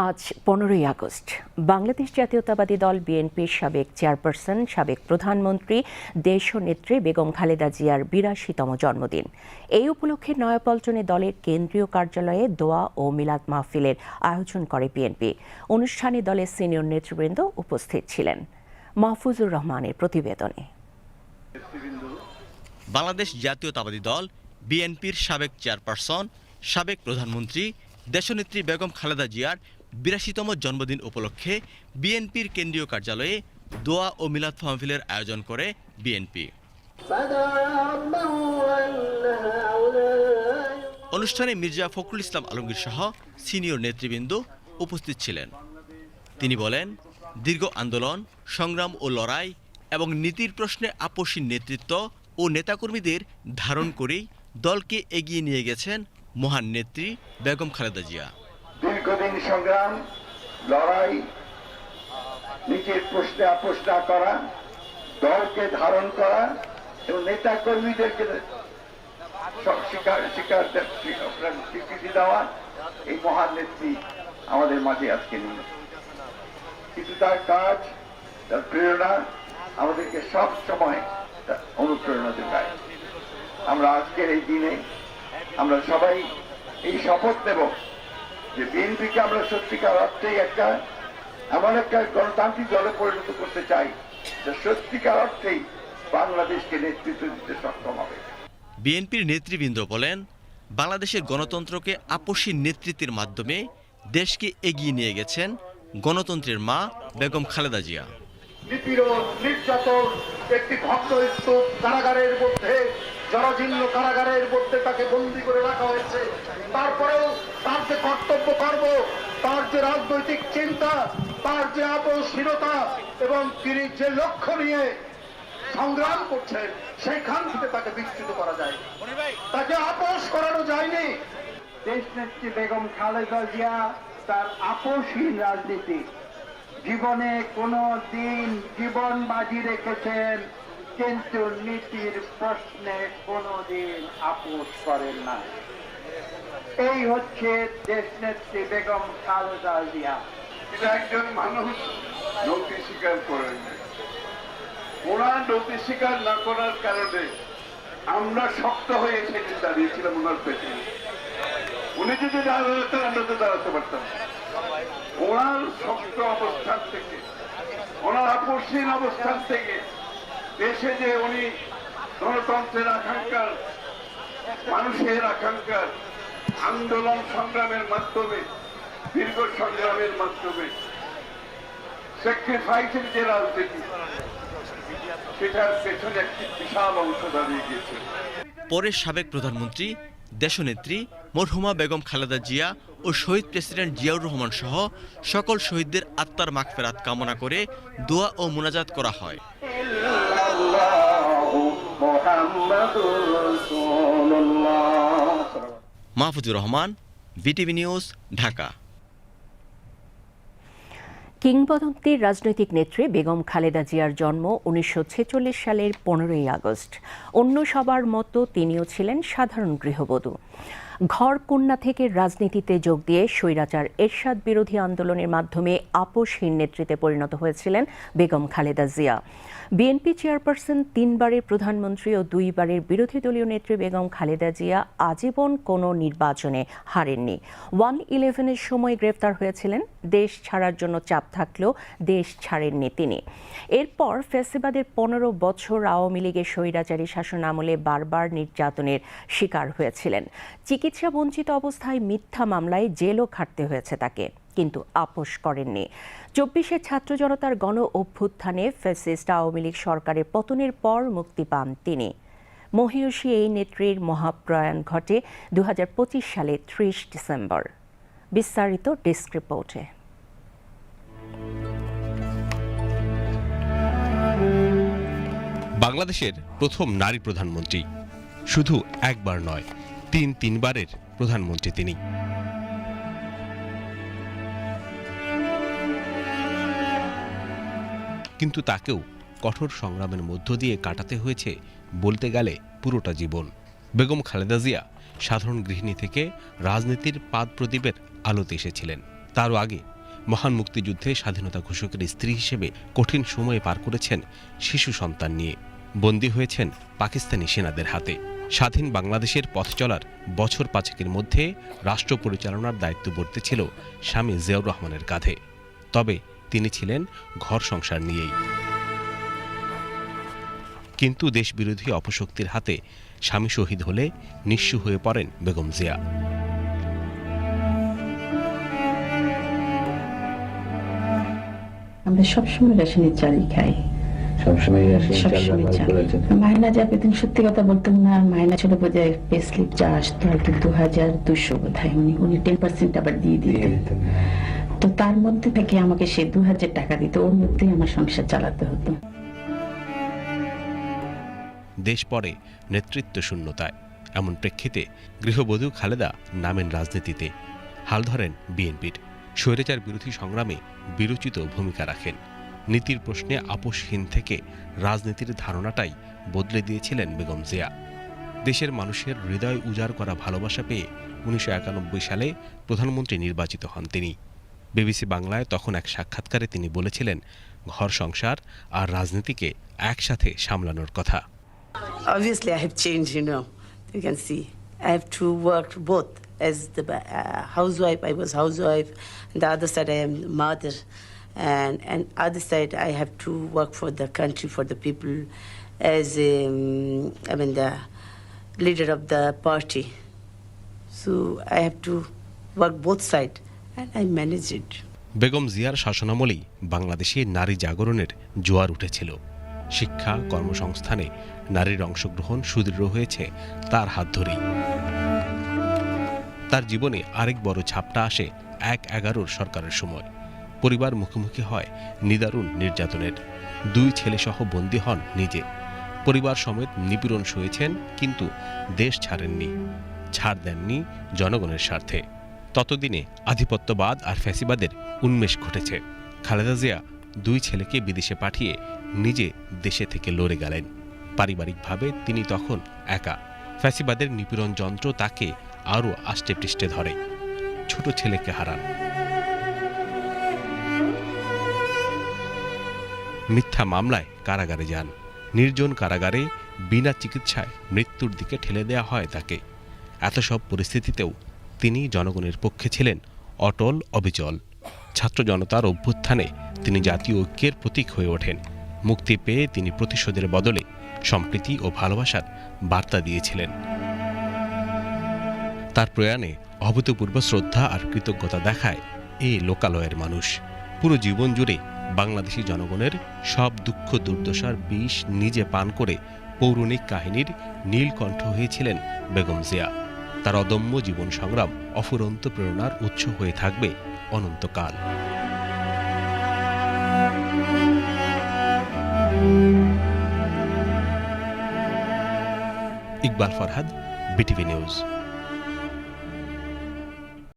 আজ 15ই আগস্ট বাংলাদেশ জাতীয়তাবাদী দল বিএনপির সাবেক চেয়ারপারসন, সাবেক প্রধানমন্ত্রী, দেশনেত্রী বেগম খালেদা জিয়ার ৮২তম জন্মদিন। এই উপলক্ষে নয়াপল্টনে দলের কেন্দ্রীয় কার্যালয়ে দোয়া ও মিলাদ মাহফিলের আয়োজন করে বিএনপি। অনুষ্ঠানে দলের সিনিয়র নেতৃবৃন্দ উপস্থিত ছিলেন। মাহফুজুর রহমানের প্রতিবেদনে। বাংলাদেশ জাতীয়তাবাদী দল বিএনপির সাবেক চেয়ারপারসন, সাবেক প্রধানমন্ত্রী, দেশনেত্রী বেগম খালেদা জিয়ার ৮২তম জন্মদিন উপলক্ষে বিএনপির কেন্দ্রীয় কার্যালয়ে দোয়া ও মিলাদ মাহফিলের আয়োজন করে বিএনপি। অনুষ্ঠানে মির্জা ফখরুল ইসলাম আলমগীর সহ সিনিয়র নেতৃবৃন্দ উপস্থিত ছিলেন। তিনি বলেন, দীর্ঘ আন্দোলন, সংগ্রাম ও লড়াই এবং নীতির প্রশ্নে আপসী নেতৃত্ব ও নেতাকর্মীদের ধারণ করেই দলকে এগিয়ে নিয়ে গেছেন মহান নেত্রী বেগম খালেদা জিয়া। দীর্ঘদিন সংগ্রাম, লড়াই, নীতির প্রশ্নে আপোষ না করা, দলকে ধারণ করা এবং নেতাকর্মীদেরকে স্বীকৃতি দেওয়া, এই মহান নেত্রী আমাদের মাঝে আজকে নেই। কিন্তু তার কাজ, তার প্রেরণা আমাদেরকে সব সময় অনুপ্রেরণা যোগায়। আমরা আজকের এই দিনে আমরা সবাই এই শপথ নেব যে বিএনপিকে আমরা সত্যিকার অর্থেই এমন একটা গণতান্ত্রিক দলে পরিণত করতে চাই যে সত্যিকার অর্থেই বাংলাদেশকে নেতৃত্ব দিতে সক্ষম হবে। বিএনপির নেতৃবৃন্দ বলেন, বাংলাদেশের গণতন্ত্রকে আপসী নেতৃত্বের মাধ্যমে দেশকে এগিয়ে নিয়ে গেছেন গণতন্ত্রের মা বেগম খালেদা জিয়া। নিপীড়ন, নির্যাতন, একটি ভগ্ন স্তূপ কারাগারের মধ্যে, জরাজীর্ণ কারাগারের মধ্যে তাকে বন্দী করে রাখা হয়েছে। তারপরেও তার যে কর্তব্য কর্ম, তার যে রাজনৈতিক চিন্তা, তার যে আপোষহীনতা এবং তিনি যে লক্ষ্য নিয়ে সংগ্রাম করছেন, সেইখান থেকে তাকে বিচ্যুত করা যায়, তাকে আপোষ করানো যায়নি। দেশনেত্রী বেগম খালেদা জিয়া তার আপোষহীন রাজনীতি জীবনে কোনো দিন জীবন বাজি রেখেছেন, কিন্তু নীতির প্রশ্নে কোনোদিন আপোষ করেন না। এই হচ্ছে দেশনেত্রী বেগম খালেদা জিয়া। এটা একজন মানুষ নথি স্বীকার করেন, ওনার নথি স্বীকার না করার কারণে আমরা শক্ত হয়ে সেদিন দাঁড়িয়েছিলাম ওনার পেছনে। উনি যদি দাঁড়াতেন, আমরা তো দাঁড়াতে পারতাম। ওনার শক্ত অবস্থান থেকে, ওনার আপোষহীন অবস্থান থেকে দেশে যে উনি গণতন্ত্রের আকাঙ্ক্ষার, মানুষের আকাঙ্ক্ষার আন্দোলন সংগ্রামের মাধ্যমে, দীর্ঘ সংগ্রামের মাধ্যমে স্যাক্রিফাইসের যে রাজনীতি, সেটার পেছনে একটি বিশাল অংশ দাঁড়িয়ে গিয়েছে। পরে সাবেক প্রধানমন্ত্রী, দেশনেত্রী মরহুমা বেগম খালেদা জিয়া ও শহীদ প্রেসিডেন্ট জিয়াউর রহমান সহ সকল শহীদদের আত্মার মাগফিরাত কামনা করে দোয়া ও মুনাজাত করা হয়। Mahfuzur Rahman, BTV news, Dhaka. কিংবদন্তির রাজনৈতিক নেত্রী বেগম খালেদা জিয়ার জন্ম 1946 সালের 15ই আগস্ট। অন্য সবার মতো তিনিও ছিলেন সাধারণ গৃহবধূ। ঘরকন্যা থেকে রাজনীতিতে যোগ দিয়ে স্বৈরাচার এরশাদ বিরোধী আন্দোলনের মাধ্যমে আপোষহীন নেতৃত্বে পরিণত হয়েছিলেন বেগম খালেদা জিয়া। বিএনপি চেয়ারপারসন, 3বারের প্রধানমন্ত্রী ও 2বারের বিরোধী দলীয় নেত্রী বেগম খালেদা জিয়া আজীবন কোনো নির্বাচনে হারেননি। 1/11-এর সময় গ্রেফতার হয়েছিলেন। দেশ ছাড়ার জন্য চাপ থাকলেও দেশ ছাড়েননি তিনি। এরপর ফ্যাসিবাদের 15 বছর আওয়ামী লীগের স্বৈরাচারী শাসন আমলে বারবার নির্যাতনের শিকার হয়েছিলেন। চিকিৎসা বঞ্চিত অবস্থায় মিথ্যা মামলায় জেলও খাটতে হয়েছে তাকে, কিন্তু আপোষ করেননি। 24-এর ছাত্র জনতার গণ অভ্যুত্থানে ফ্যাসিস্ট আওয়ামী লীগ সরকারের পতনের পর মুক্তি পান তিনি। মহিয়সী এই নেত্রীর মহাপ্রয়াণ ঘটে 2025 সালে 30 ডিসেম্বর। বিস্তারিত ডেস্ক রিপোর্টে। বাংলাদেশের প্রথম নারী প্রধানমন্ত্রী, শুধু একবার নয়, 3বারের প্রধানমন্ত্রী তিনি। কিন্তু তাকেও কঠোর সংগ্রামের মধ্য দিয়ে কাটাতে হয়েছে বলতে গেলে পুরোটা জীবন। বেগম খালেদা জিয়া সাধারণ গৃহিণী থেকে রাজনীতির পাদ প্রদীপের আলোতে এসেছিলেন। তারও আগে মহান মুক্তিযুদ্ধে স্বাধীনতা ঘোষকের স্ত্রী হিসেবে কঠিন সময়ে পার করেছেন শিশু সন্তান নিয়ে। বন্দী হয়েছেন পাকিস্তানি সেনাদের হাতে। স্বাধীন বাংলাদেশের পথ চলার বছর 5 মধ্যে রাষ্ট্র পরিচালনার দায়িত্ব বর্তেছিল স্বামী জিয়াউর রহমানের কাঁধে। তবে তিনি ছিলেন ঘর সংসার নিয়েই। কিন্তু দেশবিরোধী অপশক্তির হাতে স্বামী শহীদ হলে নিঃস্ব হয়ে পড়েন বেগম জিয়া। আমরা সবসময় রেশনের চালই খাই, সবসময় মাইনা যা পেতেন, সত্যি কথা বলতাম না, মাইনা ছিল বোধহয় পে স্লিপ যা আসতো হয়তো 2200 বোধহয়, উনি 10% আবার দিয়ে দিতেন। তো তার মধ্যে থেকে আমাকে সে 2000 টাকা দিত, ওর মধ্যেই আমার সংসার চালাতে হতো। দেশ পড়ে নেতৃত্ব শূন্যতায়। এমন প্রেক্ষিতে গৃহবধূ খালেদা নামেন রাজনীতিতে, হাল ধরেন বিএনপির। স্বৈরাচার বিরোধী সংগ্রামে বিরোচিত ভূমিকা রাখেন। নীতির প্রশ্নে আপোষহীন থেকে রাজনীতির ধারণাটাই বদলে দিয়েছিলেন বেগম জিয়া। দেশের মানুষের হৃদয় উজাড় করা ভালোবাসা পেয়ে 1991 সালে প্রধানমন্ত্রী নির্বাচিত হন তিনি। বিবিসি বাংলায় তখন এক সাক্ষাৎকারে তিনি বলেছিলেন, ঘর সংসার আর রাজনীতিকে একসাথে সামলানোর কথা। Obviously, I have changed, you can see. I have to work both. As the housewife, I was housewife. On the other side, I am mother. And other side, I have to work for the country, for the people, as the leader of the party. So I have to work both sides, and I manage it. Begum জিয়ার শাসনামলেই বাংলাদেশে নারী জাগরণের জোয়ার উঠেছিল। শিক্ষা, কর্মসংস্থানে নারীর অংশগ্রহণ সুদৃঢ় হয়েছে তার হাত ধরেই। তার জীবনে আরেক বড় ছাপটা আসে ১/১১ সরকারের সময়। পরিবার মুখোমুখি হয় নিদারুণ নির্যাতনের। 2 ছেলেসহ বন্দী হন নিজে। পরিবার সমেত নিপীড়ন সয়েছেন, কিন্তু দেশ ছাড়েননি, ছাড় দেননি জনগণের স্বার্থে। ততদিনে আধিপত্যবাদ আর ফ্যাসিবাদের উন্মেষ ঘটেছে। খালেদা জিয়া 2 ছেলেকে বিদেশে পাঠিয়ে নিজে দেশে থেকে লড়ে গেলেন। পারিবারিকভাবে তিনি তখন একা। ফ্যাসিবাদের নিপীড়ন যন্ত্র তাকে আরও আষ্টে পৃষ্ঠে ধরে। ছোট ছেলেকে হারান। মিথ্যা মামলায় কারাগারে যান। নির্জন কারাগারে বিনা চিকিৎসায় মৃত্যুর দিকে ঠেলে দেওয়া হয় তাকে। এত সব পরিস্থিতিতেও তিনি জনগণের পক্ষে ছিলেন অটল, অবিচল। ছাত্র জনতার অভ্যুত্থানে তিনি জাতীয় ঐক্যের প্রতীক হয়ে ওঠেন। মুক্তি পেয়ে তিনি প্রতিশোধের বদলে সম্প্রীতি ও ভালোবাসার বার্তা দিয়েছিলেন। তার প্রয়াণে অভূতপূর্ব শ্রদ্ধা আর কৃতজ্ঞতা দেখায় এই লোকালয়ের মানুষ। পুরো জীবন জুড়ে বাংলাদেশি জনগণের সব দুঃখ দুর্দশার বিষ নিজে পান করে পৌরাণিক কাহিনীর নীলকণ্ঠ হয়েছিলেন বেগম জিয়া। তার অদম্য জীবন সংগ্রাম অফুরন্ত প্রেরণার উৎস হয়ে থাকবে অনন্তকাল। Iqbal Farhad, BTV news.